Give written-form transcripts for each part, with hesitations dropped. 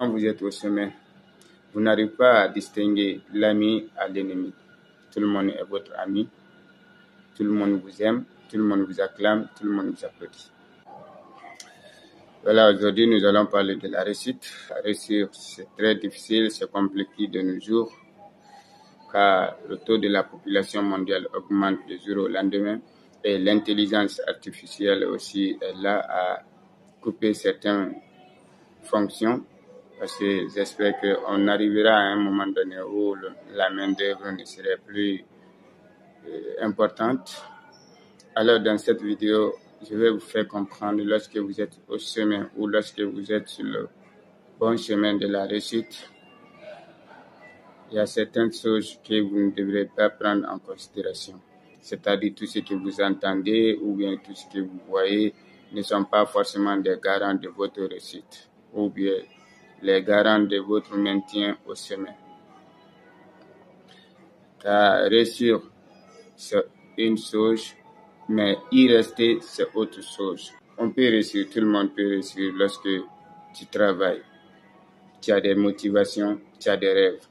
quand vous êtes au sommet, vous n'arrivez pas à distinguer l'ami à l'ennemi. Tout le monde est votre ami, tout le monde vous aime, tout le monde vous acclame, tout le monde vous applaudit. Voilà, aujourd'hui nous allons parler de la réussite. Réussir, c'est très difficile, c'est compliqué de nos jours, car le taux de la population mondiale augmente du jour au lendemain et l'intelligence artificielle aussi est là à couper certaines fonctions, parce que j'espère qu'on arrivera à un moment donné où la main-d'œuvre ne serait plus importante. Alors dans cette vidéo, je vais vous faire comprendre, lorsque vous êtes au sommet ou lorsque vous êtes sur le bon chemin de la réussite, il y a certaines choses que vous ne devrez pas prendre en considération. C'est-à-dire tout ce que vous entendez ou bien tout ce que vous voyez ne sont pas forcément des garants de votre réussite ou bien les garants de votre maintien au sommet. Car réussir, c'est une chose, mais y rester, c'est autre chose. On peut réussir, tout le monde peut réussir lorsque tu travailles. Tu as des motivations, tu as des rêves.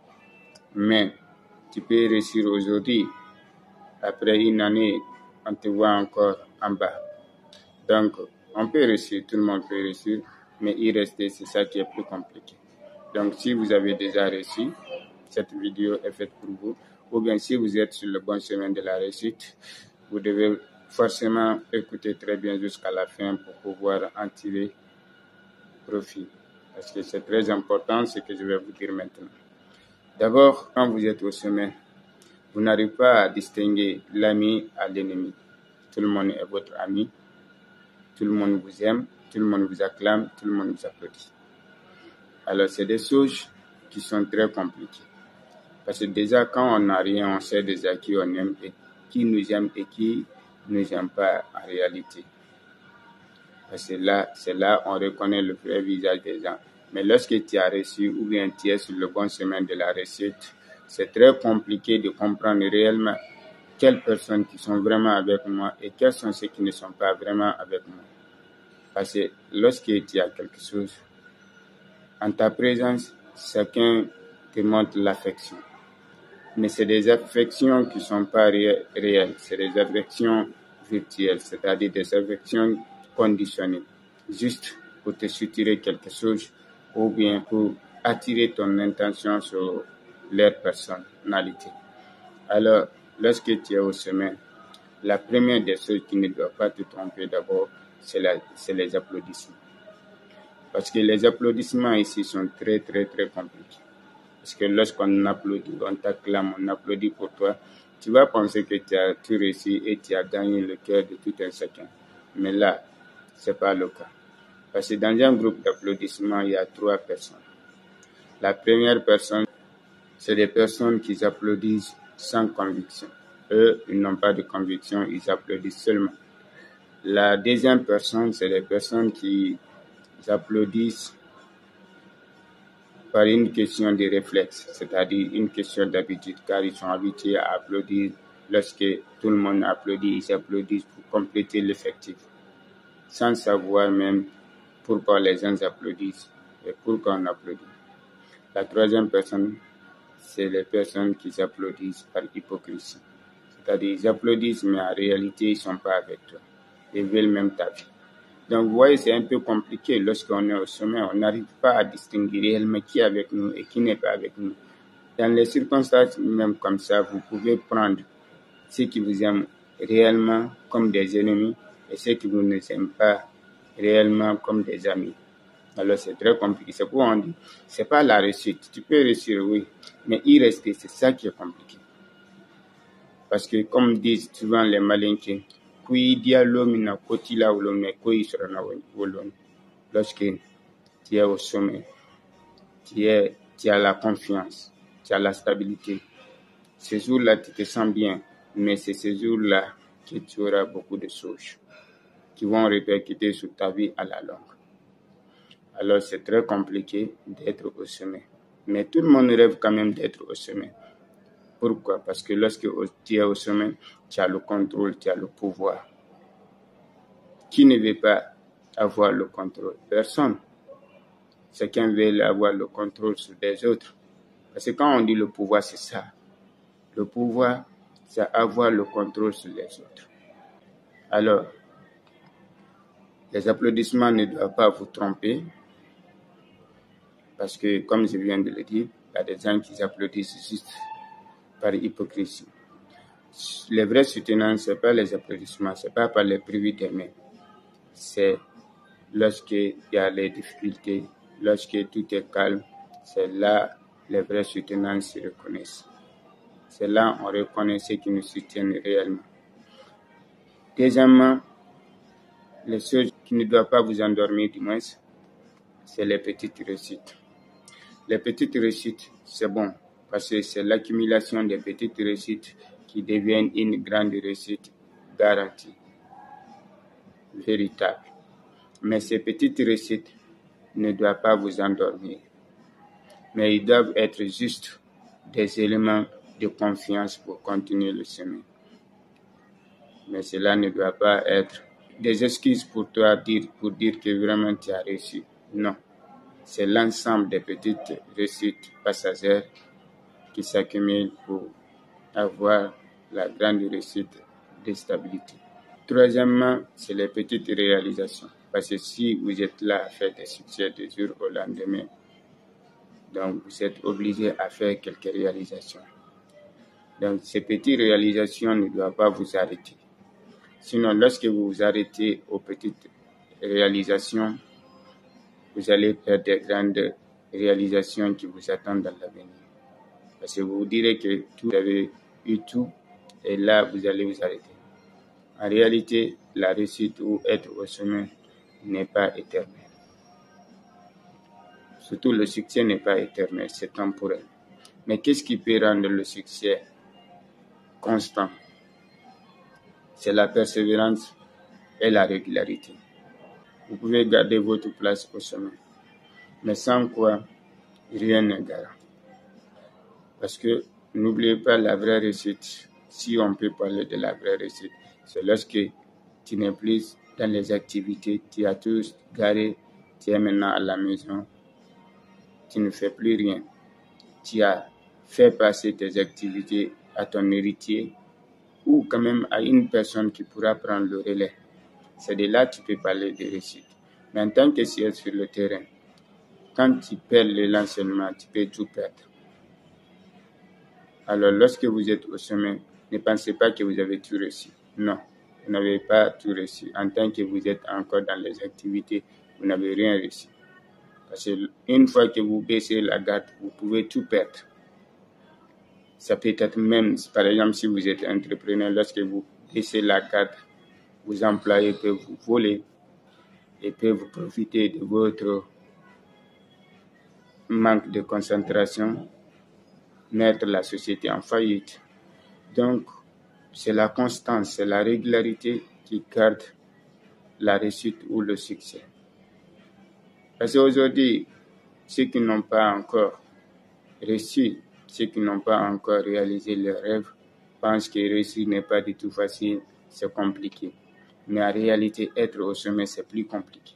Mais tu peux réussir aujourd'hui. Après une année, on te voit encore en bas. Donc, on peut réussir, tout le monde peut réussir, mais y rester, c'est ça qui est plus compliqué. Donc, si vous avez déjà réussi, cette vidéo est faite pour vous. Ou bien, si vous êtes sur le bon chemin de la réussite, vous devez forcément écouter très bien jusqu'à la fin pour pouvoir en tirer profit. Parce que c'est très important ce que je vais vous dire maintenant. D'abord, quand vous êtes au sommet, vous n'arrivez pas à distinguer l'ami à l'ennemi. Tout le monde est votre ami, tout le monde vous aime, tout le monde vous acclame, tout le monde vous applaudit. Alors, c'est des choses qui sont très compliquées. Parce que déjà, quand on n'a rien, on sait déjà qui on aime et qui nous aime et qui ne nous aime pas en réalité. Parce que là, c'est là on reconnaît le vrai visage des gens. Mais lorsque tu as réussi ou bien tu es sur le bon chemin de la réussite, c'est très compliqué de comprendre réellement quelles personnes qui sont vraiment avec moi et quels sont ceux qui ne sont pas vraiment avec moi. Parce que lorsque tu as quelque chose, en ta présence, chacun te montre l'affection. Mais c'est des affections qui ne sont pas réelles, c'est des affections virtuelles, c'est-à-dire des affections conditionnées, juste pour te soutirer quelque chose ou bien pour attirer ton intention sur leur personnalité. Alors, lorsque tu es au sommet, la première des choses qui ne doit pas te tromper d'abord, c'est les applaudissements. Parce que les applaudissements ici sont très, très, très compliqués. Parce que lorsqu'on applaudit, on t'acclame, on applaudit pour toi, tu vas penser que tu as tout réussi et tu as gagné le cœur de tout un chacun. Mais là, ce n'est pas le cas. Parce que dans un groupe d'applaudissements, il y a 3 personnes. La première personne, c'est des personnes qui applaudissent sans conviction. Eux, ils n'ont pas de conviction, ils applaudissent seulement. La deuxième personne, c'est les personnes qui applaudissent par une question de réflexe, c'est-à-dire une question d'habitude, car ils sont habitués à applaudir. Lorsque tout le monde applaudit, ils applaudissent pour compléter l'effectif, sans savoir même pourquoi les gens applaudissent et pourquoi on applaudit. La troisième personne, c'est les personnes qui applaudissent par hypocrisie, c'est-à-dire ils applaudissent, mais en réalité, ils ne sont pas avec toi. Ils veulent même ta vie. Donc, vous voyez, c'est un peu compliqué. Lorsqu'on est au sommet, on n'arrive pas à distinguer réellement qui est avec nous et qui n'est pas avec nous. Dans les circonstances même comme ça, vous pouvez prendre ceux qui vous aiment réellement comme des ennemis et ceux qui vous ne aiment pas réellement comme des amis. Alors, c'est très compliqué. C'est pourquoi on dit, c'est pas la réussite. Tu peux réussir, oui, mais y rester, c'est ça qui est compliqué. Parce que, comme disent souvent les malinqués, lorsque tu es au sommet, tu as la confiance, tu as la stabilité. Ces jours-là, tu te sens bien, mais c'est ces jours-là que tu auras beaucoup de choses qui vont répercuter sur ta vie à la longue. Alors, c'est très compliqué d'être au sommet. Mais tout le monde rêve quand même d'être au sommet. Pourquoi? Parce que lorsque tu es au sommet, tu as le contrôle, tu as le pouvoir. Qui ne veut pas avoir le contrôle? Personne. chacun veut avoir le contrôle sur les autres. Parce que quand on dit le pouvoir, c'est ça. Le pouvoir, c'est avoir le contrôle sur les autres. Alors, les applaudissements ne doivent pas vous tromper. Parce que, comme je viens de le dire, il y a des gens qui applaudissent juste par hypocrisie. Les vrais soutenants, ce n'est pas les applaudissements, ce n'est pas par les privés des mains. C'est lorsqu'il y a les difficultés, lorsque tout est calme, c'est là les vrais soutenants se reconnaissent. C'est là on reconnaît ceux qui nous soutiennent réellement. Deuxièmement, les choses qui ne doivent pas vous endormir du moins, c'est les petites réussites. Les petites réussites, c'est bon, parce que c'est l'accumulation des petites réussites qui deviennent une grande réussite garantie, véritable. Mais ces petites réussites ne doivent pas vous endormir. Mais ils doivent être juste des éléments de confiance pour continuer le chemin. Mais cela ne doit pas être des excuses pour toi pour dire que vraiment tu as réussi. Non. C'est l'ensemble des petites réussites passagères qui s'accumulent pour avoir la grande réussite de stabilité. Troisièmement, c'est les petites réalisations. Parce que si vous êtes là à faire des succès du jour au lendemain, donc vous êtes obligé à faire quelques réalisations. Donc ces petites réalisations ne doivent pas vous arrêter. Sinon, lorsque vous vous arrêtez aux petites réalisations, vous allez perdre des grandes réalisations qui vous attendent dans l'avenir. Parce que vous vous direz que vous avez eu tout, et là, vous allez vous arrêter. En réalité, la réussite ou être au sommet n'est pas éternel. Surtout, le succès n'est pas éternel, c'est temporaire. Mais qu'est-ce qui peut rendre le succès constant? C'est la persévérance et la régularité. Vous pouvez garder votre place au sommet, mais sans quoi rien n'est garant. Parce que n'oubliez pas la vraie réussite, si on peut parler de la vraie réussite, c'est lorsque tu n'es plus dans les activités, tu as tout garé, tu es maintenant à la maison, tu ne fais plus rien. Tu as fait passer tes activités à ton héritier ou quand même à une personne qui pourra prendre le relais. C'est de là que tu peux parler de réussite. Mais en tant que tu es sur le terrain, quand tu perds l'enseignement, tu peux tout perdre. Alors, lorsque vous êtes au sommet, ne pensez pas que vous avez tout réussi. Non, vous n'avez pas tout réussi. En tant que vous êtes encore dans les activités, vous n'avez rien réussi. Parce qu'une fois que vous baissez la garde, vous pouvez tout perdre. Ça peut être même, par exemple, si vous êtes entrepreneur, lorsque vous baissez la garde, vos employés peuvent vous voler et peuvent vous profiter de votre manque de concentration, mettre la société en faillite. Donc, c'est la constance, c'est la régularité qui garde la réussite ou le succès. Parce qu'aujourd'hui, ceux qui n'ont pas encore réussi, ceux qui n'ont pas encore réalisé leurs rêves, pensent que réussir n'est pas du tout facile, c'est compliqué. Mais en réalité, être au sommet, c'est plus compliqué.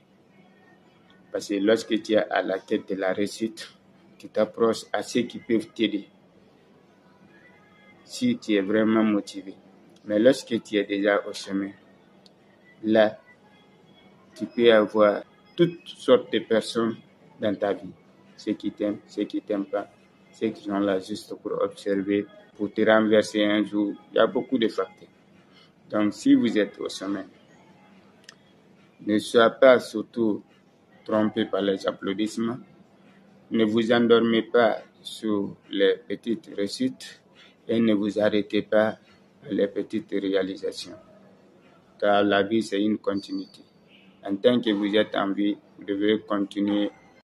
Parce que lorsque tu es à la quête de la réussite, tu t'approches à ceux qui peuvent t'aider. Si tu es vraiment motivé. Mais lorsque tu es déjà au sommet, là, tu peux avoir toutes sortes de personnes dans ta vie. Ceux qui t'aiment, ceux qui t'aiment pas, ceux qui sont là juste pour observer, pour te renverser un jour. Il y a beaucoup de facteurs. Donc, si vous êtes au sommet, ne soyez pas surtout trompé par les applaudissements. Ne vous endormez pas sur les petites réussites et ne vous arrêtez pas à les petites réalisations. Car la vie, c'est une continuité. En tant que vous êtes en vie, vous devez continuer